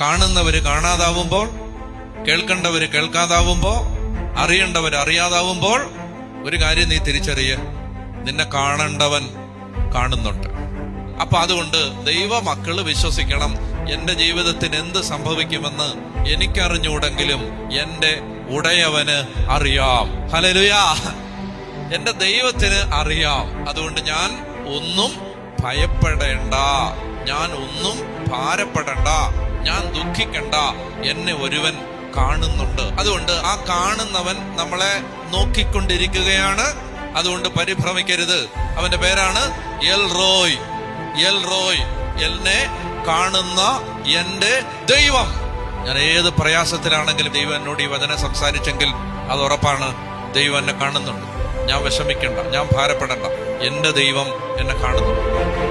കാണുന്നവര് കാണാതാവുമ്പോൾ, കേൾക്കേണ്ടവര് കേൾക്കാതാവുമ്പോൾ, അറിയേണ്ടവര് അറിയാതാവുമ്പോൾ ഒരു കാര്യം നീ തിരിച്ചറിയ, നിന്നെ കാണേണ്ടവൻ കാണുന്നുണ്ട്. അപ്പൊ അതുകൊണ്ട് ദൈവമക്കള് വിശ്വസിക്കണം, എന്റെ ജീവിതത്തിന് എന്ത് സംഭവിക്കുമെന്ന് എനിക്കറിഞ്ഞൂടെങ്കിലും എന്റെ ഉടയവന് അറിയാം. ഹല്ലേലൂയ! എന്റെ ദൈവത്തിന് അറിയാം. അതുകൊണ്ട് ഞാൻ ഒന്നും ഭയപ്പെടേണ്ട, ഞാൻ ഒന്നും ഭാരപ്പെടേണ്ട, ഞാൻ ദുഃഖിക്കണ്ട. എന്നെ ഒരുവൻ കാണുന്നുണ്ട്. അതുകൊണ്ട് ആ കാണുന്നവൻ നമ്മളെ നോക്കിക്കൊണ്ടിരിക്കുകയാണ്. അതുകൊണ്ട് പരിഭ്രമിക്കരുത്. അവന്റെ പേരാണ് എൽ റോയ്. എൽ റോയ്, എന്നെ കാണുന്ന എന്റെ ദൈവം. ഞാൻ ഏത് പ്രയാസത്തിലാണെങ്കിലും ദൈവം എന്നോട് ഈ വചനം സംസാരിച്ചെങ്കിൽ അത് ഉറപ്പാണ്, ദൈവം എന്നെ കാണുന്നുണ്ട്. ഞാൻ വിഷമിക്കണ്ട, ഞാൻ ഭാരപ്പെടണ്ട, എന്റെ ദൈവം എന്നെ കാണുന്നുണ്ട്.